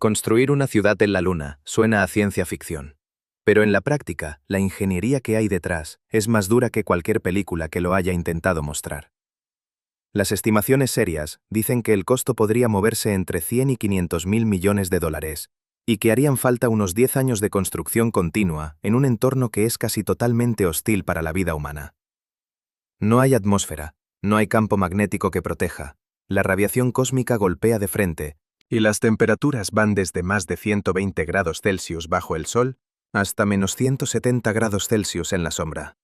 Construir una ciudad en la Luna suena a ciencia ficción. Pero en la práctica, la ingeniería que hay detrás es más dura que cualquier película que lo haya intentado mostrar. Las estimaciones serias dicen que el costo podría moverse entre 100 y 500 mil millones de dólares, y que harían falta unos 10 años de construcción continua en un entorno que es casi totalmente hostil para la vida humana. No hay atmósfera, no hay campo magnético que proteja, la radiación cósmica golpea de frente, y las temperaturas van desde más de 120 grados Celsius bajo el Sol hasta menos 170 grados Celsius en la sombra.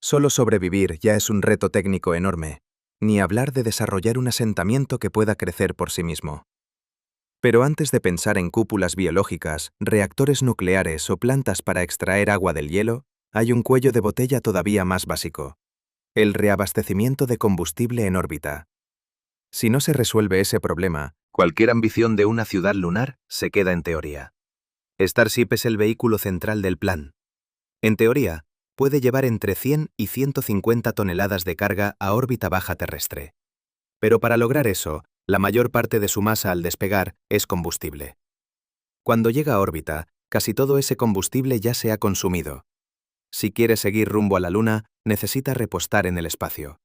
Solo sobrevivir ya es un reto técnico enorme, ni hablar de desarrollar un asentamiento que pueda crecer por sí mismo. Pero antes de pensar en cúpulas biológicas, reactores nucleares o plantas para extraer agua del hielo, hay un cuello de botella todavía más básico: el reabastecimiento de combustible en órbita. Si no se resuelve ese problema, cualquier ambición de una ciudad lunar se queda en teoría. Starship es el vehículo central del plan. En teoría, puede llevar entre 100 y 150 toneladas de carga a órbita baja terrestre. Pero para lograr eso, la mayor parte de su masa al despegar es combustible. Cuando llega a órbita, casi todo ese combustible ya se ha consumido. Si quiere seguir rumbo a la Luna, necesita repostar en el espacio.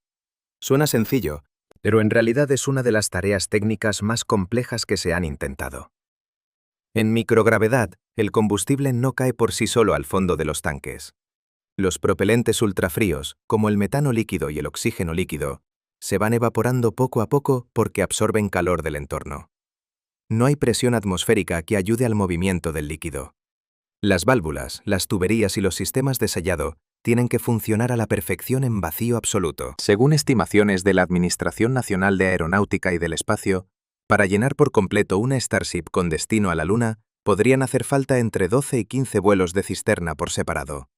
Suena sencillo, pero en realidad es una de las tareas técnicas más complejas que se han intentado. En microgravedad, el combustible no cae por sí solo al fondo de los tanques. Los propelentes ultrafríos, como el metano líquido y el oxígeno líquido, se van evaporando poco a poco porque absorben calor del entorno. No hay presión atmosférica que ayude al movimiento del líquido. Las válvulas, las tuberías y los sistemas de sellado tienen que funcionar a la perfección en vacío absoluto. Según estimaciones de la Administración Nacional de Aeronáutica y del Espacio, para llenar por completo una Starship con destino a la Luna, podrían hacer falta entre 12 y 15 vuelos de cisterna por separado.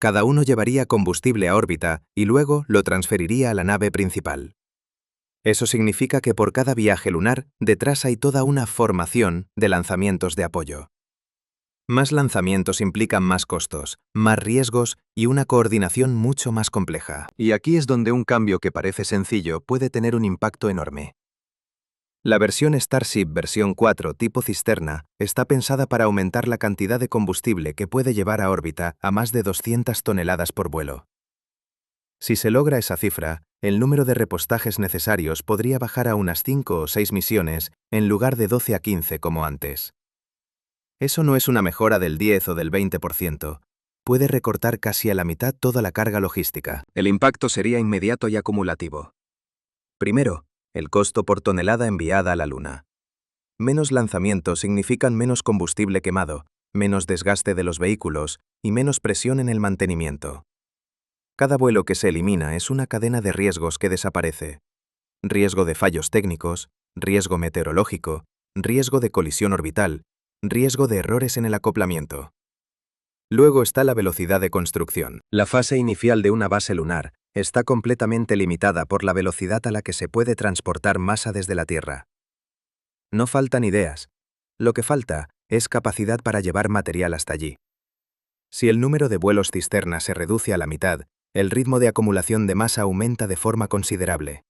Cada uno llevaría combustible a órbita y luego lo transferiría a la nave principal. Eso significa que por cada viaje lunar, detrás hay toda una formación de lanzamientos de apoyo. Más lanzamientos implican más costos, más riesgos y una coordinación mucho más compleja. Y aquí es donde un cambio que parece sencillo puede tener un impacto enorme. La versión Starship versión 4 tipo cisterna está pensada para aumentar la cantidad de combustible que puede llevar a órbita a más de 200 toneladas por vuelo. Si se logra esa cifra, el número de repostajes necesarios podría bajar a unas 5 o 6 misiones en lugar de 12 a 15 como antes. Eso no es una mejora del 10 o del 20%. Puede recortar casi a la mitad toda la carga logística. El impacto sería inmediato y acumulativo. Primero, el costo por tonelada enviada a la Luna. Menos lanzamientos significan menos combustible quemado, menos desgaste de los vehículos y menos presión en el mantenimiento. Cada vuelo que se elimina es una cadena de riesgos que desaparece. Riesgo de fallos técnicos, riesgo meteorológico, riesgo de colisión orbital, riesgo de errores en el acoplamiento. Luego está la velocidad de construcción. La fase inicial de una base lunar está completamente limitada por la velocidad a la que se puede transportar masa desde la Tierra. No faltan ideas. Lo que falta es capacidad para llevar material hasta allí. Si el número de vuelos cisterna se reduce a la mitad, el ritmo de acumulación de masa aumenta de forma considerable.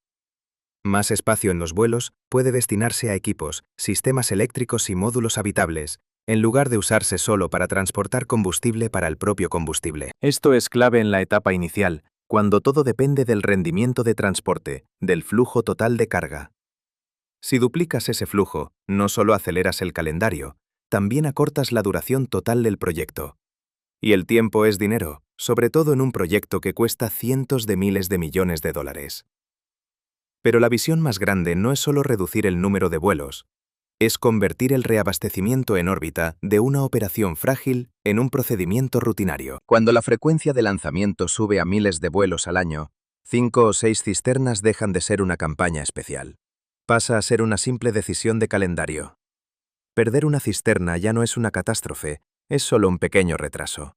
Más espacio en los vuelos puede destinarse a equipos, sistemas eléctricos y módulos habitables, en lugar de usarse solo para transportar combustible para el propio combustible. Esto es clave en la etapa inicial, cuando todo depende del rendimiento de transporte, del flujo total de carga. Si duplicas ese flujo, no solo aceleras el calendario, también acortas la duración total del proyecto. Y el tiempo es dinero, sobre todo en un proyecto que cuesta cientos de miles de millones de dólares. Pero la visión más grande no es solo reducir el número de vuelos, es convertir el reabastecimiento en órbita de una operación frágil en un procedimiento rutinario. Cuando la frecuencia de lanzamiento sube a miles de vuelos al año, 5 o 6 cisternas dejan de ser una campaña especial. Pasa a ser una simple decisión de calendario. Perder una cisterna ya no es una catástrofe, es solo un pequeño retraso.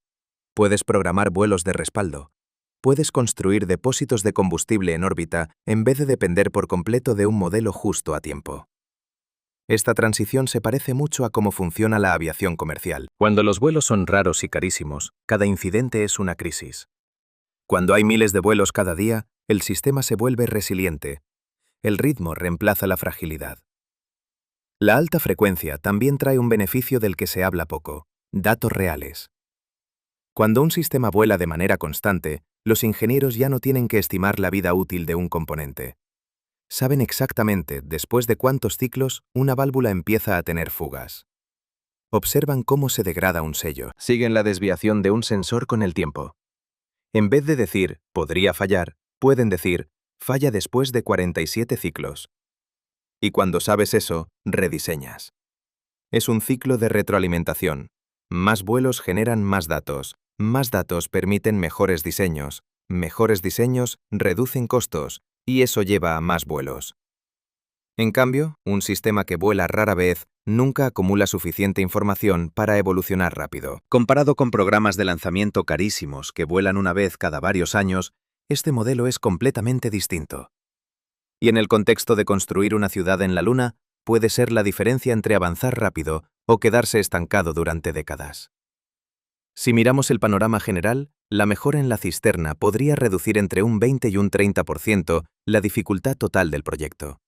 Puedes programar vuelos de respaldo. Puedes construir depósitos de combustible en órbita en vez de depender por completo de un modelo justo a tiempo. Esta transición se parece mucho a cómo funciona la aviación comercial. Cuando los vuelos son raros y carísimos, cada incidente es una crisis. Cuando hay miles de vuelos cada día, el sistema se vuelve resiliente. El ritmo reemplaza la fragilidad. La alta frecuencia también trae un beneficio del que se habla poco: datos reales. Cuando un sistema vuela de manera constante, los ingenieros ya no tienen que estimar la vida útil de un componente. Saben exactamente, después de cuántos ciclos, una válvula empieza a tener fugas. Observan cómo se degrada un sello. Siguen la desviación de un sensor con el tiempo. En vez de decir, podría fallar, pueden decir, falla después de 47 ciclos. Y cuando sabes eso, rediseñas. Es un ciclo de retroalimentación. Más vuelos generan más datos permiten mejores diseños reducen costos, y eso lleva a más vuelos. En cambio, un sistema que vuela rara vez nunca acumula suficiente información para evolucionar rápido. Comparado con programas de lanzamiento carísimos que vuelan una vez cada varios años, este modelo es completamente distinto. Y en el contexto de construir una ciudad en la Luna, puede ser la diferencia entre avanzar rápido o quedarse estancado durante décadas. Si miramos el panorama general, la mejora en la cisterna podría reducir entre un 20 y un 30% la dificultad total del proyecto.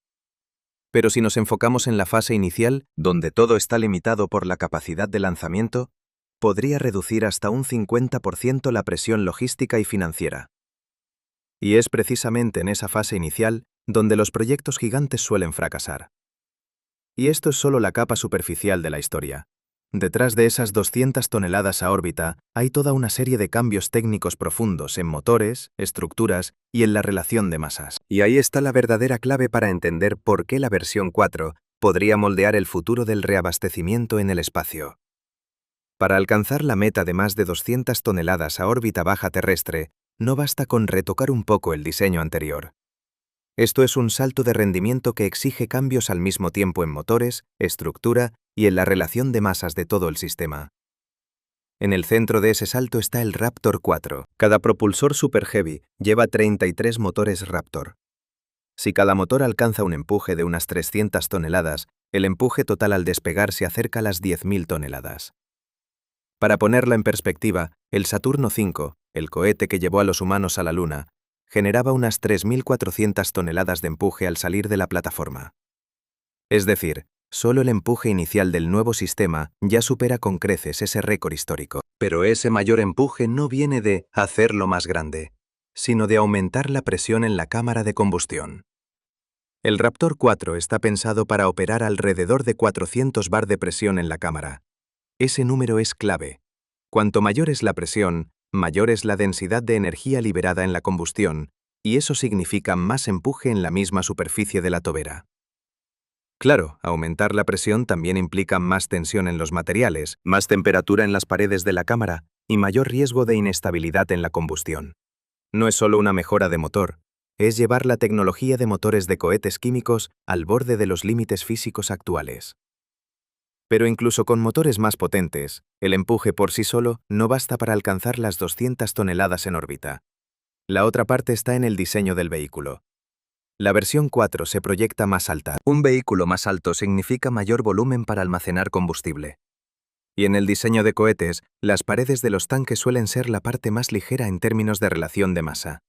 Pero si nos enfocamos en la fase inicial, donde todo está limitado por la capacidad de lanzamiento, podría reducir hasta un 50% la presión logística y financiera. Y es precisamente en esa fase inicial donde los proyectos gigantes suelen fracasar. Y esto es solo la capa superficial de la historia. Detrás de esas 200 toneladas a órbita hay toda una serie de cambios técnicos profundos en motores, estructuras y en la relación de masas. Y ahí está la verdadera clave para entender por qué la versión 4 podría moldear el futuro del reabastecimiento en el espacio. Para alcanzar la meta de más de 200 toneladas a órbita baja terrestre, no basta con retocar un poco el diseño anterior. Esto es un salto de rendimiento que exige cambios al mismo tiempo en motores, estructura y en la relación de masas de todo el sistema. En el centro de ese salto está el Raptor 4. Cada propulsor Super Heavy lleva 33 motores Raptor. Si cada motor alcanza un empuje de unas 300 toneladas, el empuje total al despegar se acerca a las 10.000 toneladas. Para ponerla en perspectiva, el Saturno V, el cohete que llevó a los humanos a la Luna, generaba unas 3.400 toneladas de empuje al salir de la plataforma. Es decir, solo el empuje inicial del nuevo sistema ya supera con creces ese récord histórico. Pero ese mayor empuje no viene de hacerlo más grande, sino de aumentar la presión en la cámara de combustión. El Raptor 4 está pensado para operar alrededor de 400 bar de presión en la cámara. Ese número es clave. Cuanto mayor es la presión, mayor es la densidad de energía liberada en la combustión, y eso significa más empuje en la misma superficie de la tobera. Claro, aumentar la presión también implica más tensión en los materiales, más temperatura en las paredes de la cámara y mayor riesgo de inestabilidad en la combustión. No es solo una mejora de motor, es llevar la tecnología de motores de cohetes químicos al borde de los límites físicos actuales. Pero incluso con motores más potentes, el empuje por sí solo no basta para alcanzar las 200 toneladas en órbita. La otra parte está en el diseño del vehículo. La versión 4 se proyecta más alta. Un vehículo más alto significa mayor volumen para almacenar combustible. Y en el diseño de cohetes, las paredes de los tanques suelen ser la parte más ligera en términos de relación de masa.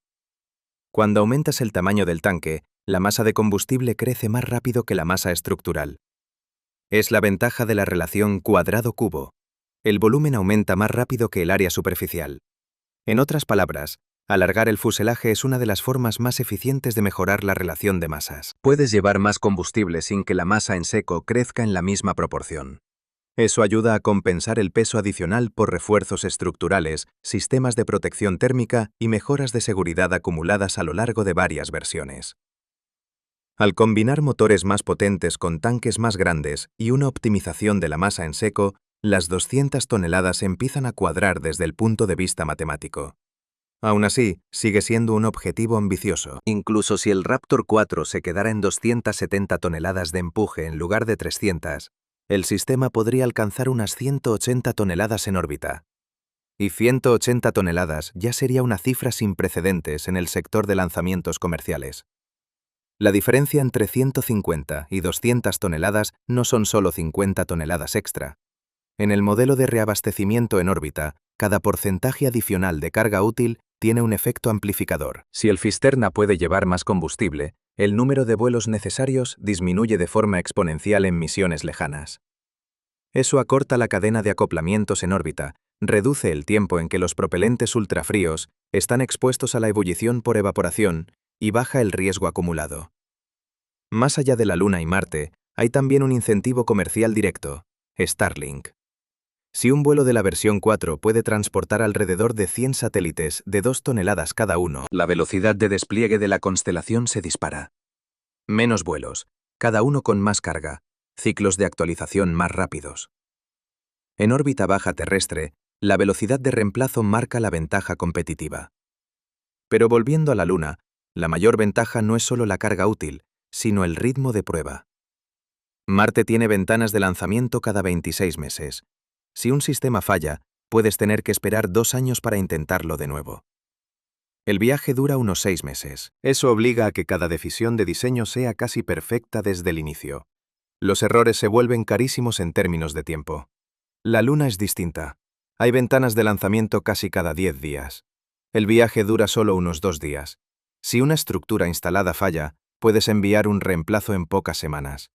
Cuando aumentas el tamaño del tanque, la masa de combustible crece más rápido que la masa estructural. Es la ventaja de la relación cuadrado-cubo. El volumen aumenta más rápido que el área superficial. En otras palabras, alargar el fuselaje es una de las formas más eficientes de mejorar la relación de masas. Puedes llevar más combustible sin que la masa en seco crezca en la misma proporción. Eso ayuda a compensar el peso adicional por refuerzos estructurales, sistemas de protección térmica y mejoras de seguridad acumuladas a lo largo de varias versiones. Al combinar motores más potentes con tanques más grandes y una optimización de la masa en seco, las 200 toneladas empiezan a cuadrar desde el punto de vista matemático. Aún así, sigue siendo un objetivo ambicioso. Incluso si el Raptor 4 se quedara en 270 toneladas de empuje en lugar de 300, el sistema podría alcanzar unas 180 toneladas en órbita. Y 180 toneladas ya sería una cifra sin precedentes en el sector de lanzamientos comerciales. La diferencia entre 150 y 200 toneladas no son solo 50 toneladas extra. En el modelo de reabastecimiento en órbita, cada porcentaje adicional de carga útil tiene un efecto amplificador. Si el cisterna puede llevar más combustible, el número de vuelos necesarios disminuye de forma exponencial en misiones lejanas. Eso acorta la cadena de acoplamientos en órbita, reduce el tiempo en que los propelentes ultrafríos están expuestos a la ebullición por evaporación y baja el riesgo acumulado. Más allá de la Luna y Marte, hay también un incentivo comercial directo: Starlink. Si un vuelo de la versión 4 puede transportar alrededor de 100 satélites de 2 toneladas cada uno, la velocidad de despliegue de la constelación se dispara. Menos vuelos, cada uno con más carga, ciclos de actualización más rápidos. En órbita baja terrestre, la velocidad de reemplazo marca la ventaja competitiva. Pero volviendo a la Luna, la mayor ventaja no es solo la carga útil, sino el ritmo de prueba. Marte tiene ventanas de lanzamiento cada 26 meses. Si un sistema falla, puedes tener que esperar 2 años para intentarlo de nuevo. El viaje dura unos 6 meses. Eso obliga a que cada decisión de diseño sea casi perfecta desde el inicio. Los errores se vuelven carísimos en términos de tiempo. La Luna es distinta. Hay ventanas de lanzamiento casi cada 10 días. El viaje dura solo unos 2 días. Si una estructura instalada falla, puedes enviar un reemplazo en pocas semanas.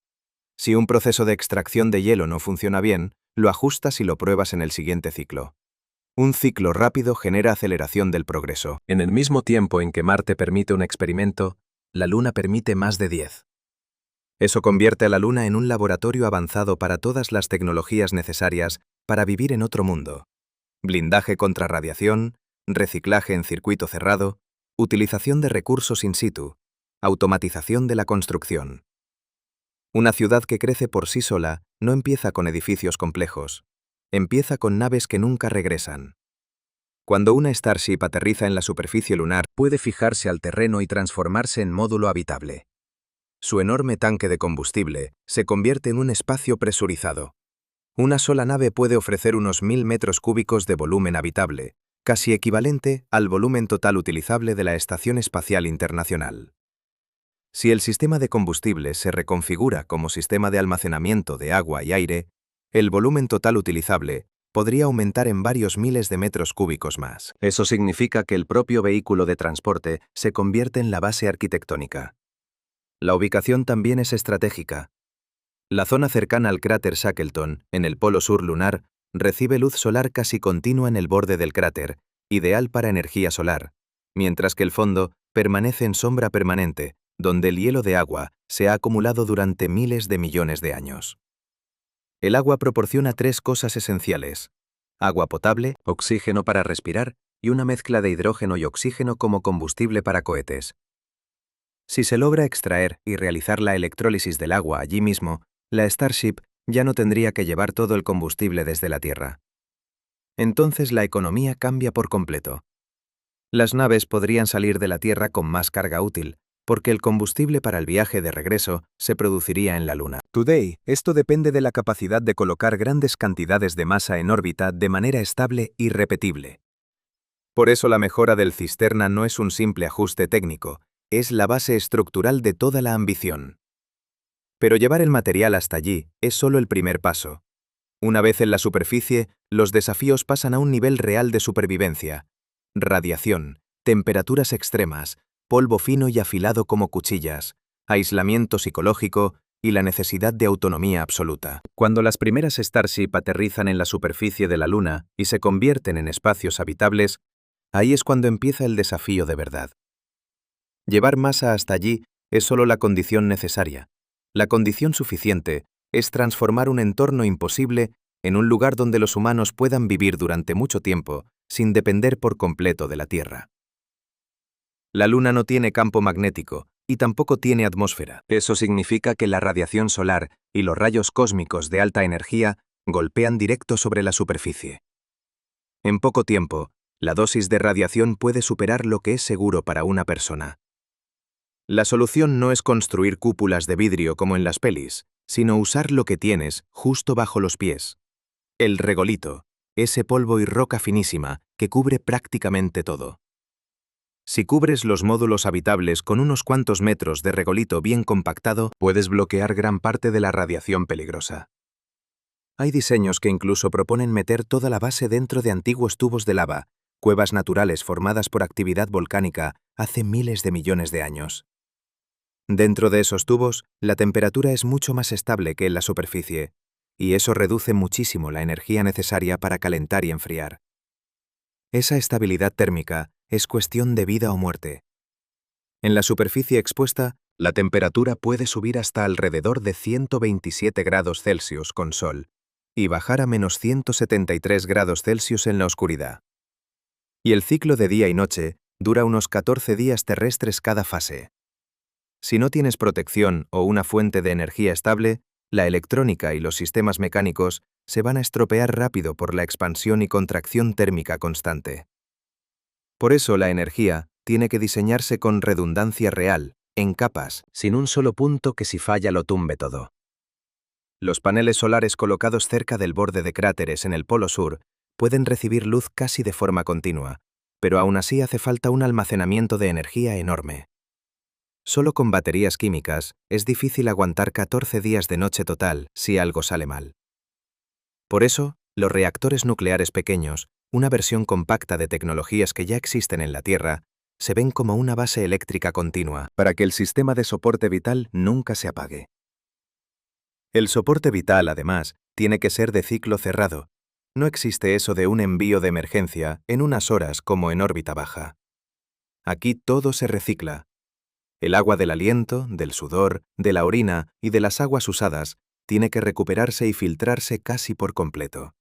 Si un proceso de extracción de hielo no funciona bien, lo ajustas y lo pruebas en el siguiente ciclo. Un ciclo rápido genera aceleración del progreso. En el mismo tiempo en que Marte permite un experimento, la Luna permite más de 10. Eso convierte a la Luna en un laboratorio avanzado para todas las tecnologías necesarias para vivir en otro mundo. Blindaje contra radiación, reciclaje en circuito cerrado, utilización de recursos in situ, automatización de la construcción. Una ciudad que crece por sí sola no empieza con edificios complejos. Empieza con naves que nunca regresan. Cuando una Starship aterriza en la superficie lunar, puede fijarse al terreno y transformarse en módulo habitable. Su enorme tanque de combustible se convierte en un espacio presurizado. Una sola nave puede ofrecer unos 1000 metros cúbicos de volumen habitable, casi equivalente al volumen total utilizable de la Estación Espacial Internacional. Si el sistema de combustible se reconfigura como sistema de almacenamiento de agua y aire, el volumen total utilizable podría aumentar en varios miles de metros cúbicos más. Eso significa que el propio vehículo de transporte se convierte en la base arquitectónica. La ubicación también es estratégica. La zona cercana al cráter Shackleton, en el polo sur lunar, recibe luz solar casi continua en el borde del cráter, ideal para energía solar, mientras que el fondo permanece en sombra permanente, donde el hielo de agua se ha acumulado durante miles de millones de años. El agua proporciona 3 cosas esenciales: agua potable, oxígeno para respirar y una mezcla de hidrógeno y oxígeno como combustible para cohetes. Si se logra extraer y realizar la electrólisis del agua allí mismo, la Starship ya no tendría que llevar todo el combustible desde la Tierra. Entonces la economía cambia por completo. Las naves podrían salir de la Tierra con más carga útil, porque el combustible para el viaje de regreso se produciría en la Luna. Today, esto depende de la capacidad de colocar grandes cantidades de masa en órbita de manera estable y repetible. Por eso la mejora del cisterna no es un simple ajuste técnico, es la base estructural de toda la ambición. Pero llevar el material hasta allí es solo el primer paso. Una vez en la superficie, los desafíos pasan a un nivel real de supervivencia: radiación, temperaturas extremas, polvo fino y afilado como cuchillas, aislamiento psicológico y la necesidad de autonomía absoluta. Cuando las primeras Starship aterrizan en la superficie de la Luna y se convierten en espacios habitables, ahí es cuando empieza el desafío de verdad. Llevar masa hasta allí es solo la condición necesaria. La condición suficiente es transformar un entorno imposible en un lugar donde los humanos puedan vivir durante mucho tiempo sin depender por completo de la Tierra. La Luna no tiene campo magnético y tampoco tiene atmósfera. Eso significa que la radiación solar y los rayos cósmicos de alta energía golpean directo sobre la superficie. En poco tiempo, la dosis de radiación puede superar lo que es seguro para una persona. La solución no es construir cúpulas de vidrio como en las pelis, sino usar lo que tienes justo bajo los pies: el regolito, ese polvo y roca finísima que cubre prácticamente todo. Si cubres los módulos habitables con unos cuantos metros de regolito bien compactado, puedes bloquear gran parte de la radiación peligrosa. Hay diseños que incluso proponen meter toda la base dentro de antiguos tubos de lava, cuevas naturales formadas por actividad volcánica hace miles de millones de años. Dentro de esos tubos, la temperatura es mucho más estable que en la superficie, y eso reduce muchísimo la energía necesaria para calentar y enfriar. Esa estabilidad térmica es cuestión de vida o muerte. En la superficie expuesta, la temperatura puede subir hasta alrededor de 127 grados Celsius con sol y bajar a menos 173 grados Celsius en la oscuridad. Y el ciclo de día y noche dura unos 14 días terrestres cada fase. Si no tienes protección o una fuente de energía estable, la electrónica y los sistemas mecánicos se van a estropear rápido por la expansión y contracción térmica constante. Por eso la energía tiene que diseñarse con redundancia real, en capas, sin un solo punto que si falla lo tumbe todo. Los paneles solares colocados cerca del borde de cráteres en el Polo Sur pueden recibir luz casi de forma continua, pero aún así hace falta un almacenamiento de energía enorme. Solo con baterías químicas es difícil aguantar 14 días de noche total si algo sale mal. Por eso, los reactores nucleares pequeños, una versión compacta de tecnologías que ya existen en la Tierra, se ven como una base eléctrica continua para que el sistema de soporte vital nunca se apague. El soporte vital, además, tiene que ser de ciclo cerrado. No existe eso de un envío de emergencia en unas horas como en órbita baja. Aquí todo se recicla. El agua del aliento, del sudor, de la orina y de las aguas usadas tiene que recuperarse y filtrarse casi por completo.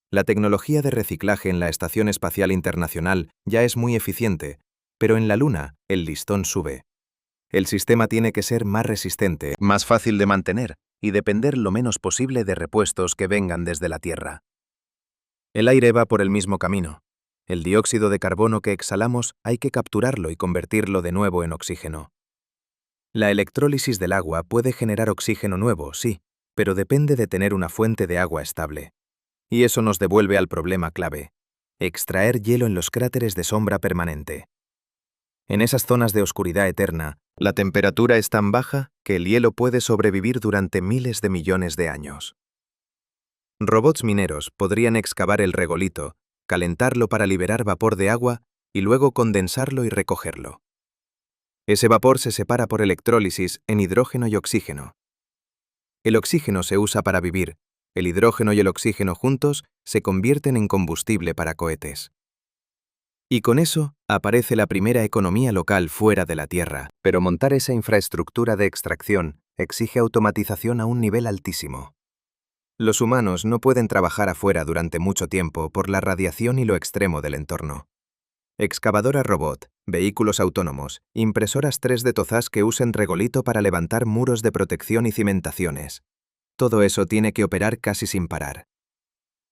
La tecnología de reciclaje en la Estación Espacial Internacional ya es muy eficiente, pero en la Luna el listón sube. El sistema tiene que ser más resistente, más fácil de mantener y depender lo menos posible de repuestos que vengan desde la Tierra. El aire va por el mismo camino. El dióxido de carbono que exhalamos hay que capturarlo y convertirlo de nuevo en oxígeno. La electrólisis del agua puede generar oxígeno nuevo, sí, pero depende de tener una fuente de agua estable. Y eso nos devuelve al problema clave: extraer hielo en los cráteres de sombra permanente. En esas zonas de oscuridad eterna, la temperatura es tan baja que el hielo puede sobrevivir durante miles de millones de años. Robots mineros podrían excavar el regolito, calentarlo para liberar vapor de agua y luego condensarlo y recogerlo. Ese vapor se separa por electrólisis en hidrógeno y oxígeno. El oxígeno se usa para vivir, el hidrógeno y el oxígeno juntos se convierten en combustible para cohetes. Y con eso aparece la primera economía local fuera de la Tierra. Pero montar esa infraestructura de extracción exige automatización a un nivel altísimo. Los humanos no pueden trabajar afuera durante mucho tiempo por la radiación y lo extremo del entorno. Excavadoras robot, vehículos autónomos, impresoras 3D Tozas que usen regolito para levantar muros de protección y cimentaciones. Todo eso tiene que operar casi sin parar.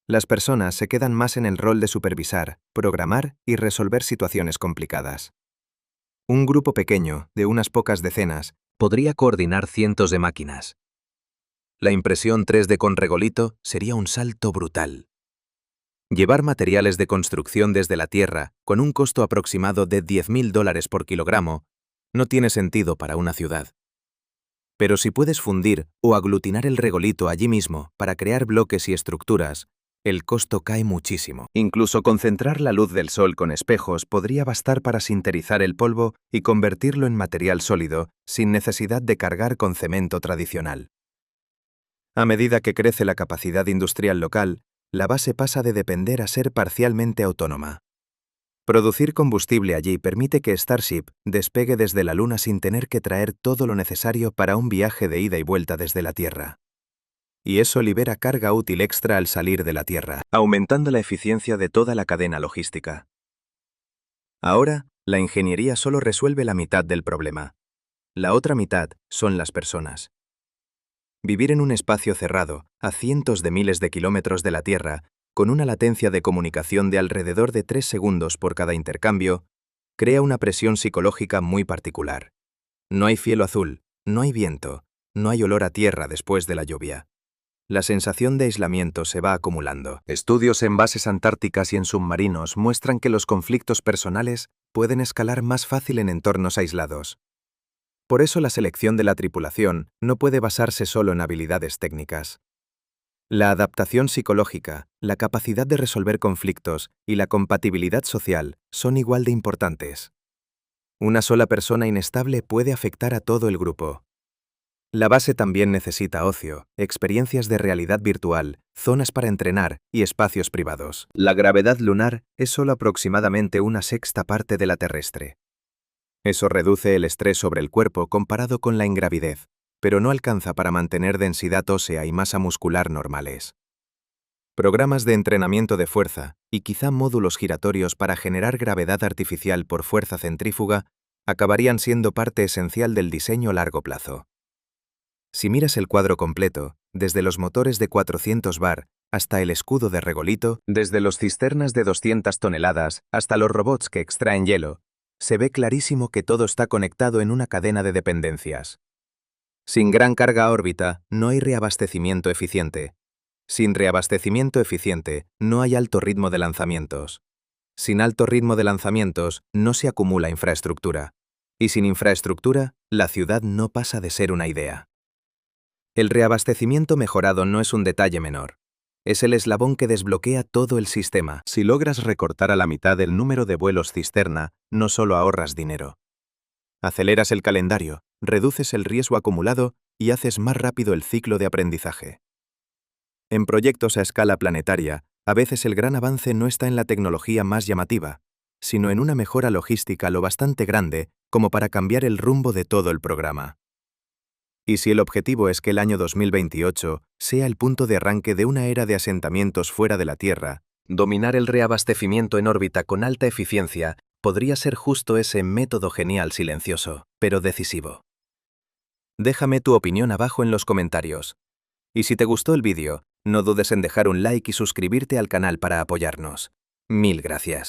Las personas se quedan más en el rol de supervisar, programar y resolver situaciones complicadas. Un grupo pequeño, de unas pocas decenas, podría coordinar cientos de máquinas. La impresión 3D con regolito sería un salto brutal. Llevar materiales de construcción desde la Tierra, con un costo aproximado de $10.000 por kilogramo, no tiene sentido para una ciudad. Pero si puedes fundir o aglutinar el regolito allí mismo para crear bloques y estructuras, el costo cae muchísimo. Incluso concentrar la luz del sol con espejos podría bastar para sinterizar el polvo y convertirlo en material sólido, sin necesidad de cargar con cemento tradicional. A medida que crece la capacidad industrial local, la base pasa de depender a ser parcialmente autónoma. Producir combustible allí permite que Starship despegue desde la Luna sin tener que traer todo lo necesario para un viaje de ida y vuelta desde la Tierra. Y eso libera carga útil extra al salir de la Tierra, aumentando la eficiencia de toda la cadena logística. Ahora, la ingeniería solo resuelve la mitad del problema. La otra mitad son las personas. Vivir en un espacio cerrado, a cientos de miles de kilómetros de la Tierra, con una latencia de comunicación de alrededor de 3 segundos por cada intercambio, crea una presión psicológica muy particular. No hay cielo azul, no hay viento, no hay olor a tierra después de la lluvia. La sensación de aislamiento se va acumulando. Estudios en bases antárticas y en submarinos muestran que los conflictos personales pueden escalar más fácil en entornos aislados. Por eso la selección de la tripulación no puede basarse solo en habilidades técnicas. La adaptación psicológica, la capacidad de resolver conflictos y la compatibilidad social son igual de importantes. Una sola persona inestable puede afectar a todo el grupo. La base también necesita ocio, experiencias de realidad virtual, zonas para entrenar y espacios privados. La gravedad lunar es solo aproximadamente una sexta parte de la terrestre. Eso reduce el estrés sobre el cuerpo comparado con la ingravidez, pero no alcanza para mantener densidad ósea y masa muscular normales. Programas de entrenamiento de fuerza y quizá módulos giratorios para generar gravedad artificial por fuerza centrífuga acabarían siendo parte esencial del diseño a largo plazo. Si miras el cuadro completo, desde los motores de 400 bar hasta el escudo de regolito, desde los cisternas de 200 toneladas hasta los robots que extraen hielo, se ve clarísimo que todo está conectado en una cadena de dependencias. Sin gran carga a órbita, no hay reabastecimiento eficiente. Sin reabastecimiento eficiente, no hay alto ritmo de lanzamientos. Sin alto ritmo de lanzamientos, no se acumula infraestructura. Y sin infraestructura, la ciudad no pasa de ser una idea. El reabastecimiento mejorado no es un detalle menor. Es el eslabón que desbloquea todo el sistema. Si logras recortar a la mitad el número de vuelos cisterna, no solo ahorras dinero. Aceleras el calendario, reduces el riesgo acumulado y haces más rápido el ciclo de aprendizaje. En proyectos a escala planetaria, a veces el gran avance no está en la tecnología más llamativa, sino en una mejora logística lo bastante grande como para cambiar el rumbo de todo el programa. Y si el objetivo es que el año 2028 sea el punto de arranque de una era de asentamientos fuera de la Tierra, dominar el reabastecimiento en órbita con alta eficiencia podría ser justo ese método genial silencioso, pero decisivo. Déjame tu opinión abajo en los comentarios. Y si te gustó el vídeo, no dudes en dejar un like y suscribirte al canal para apoyarnos. Mil gracias.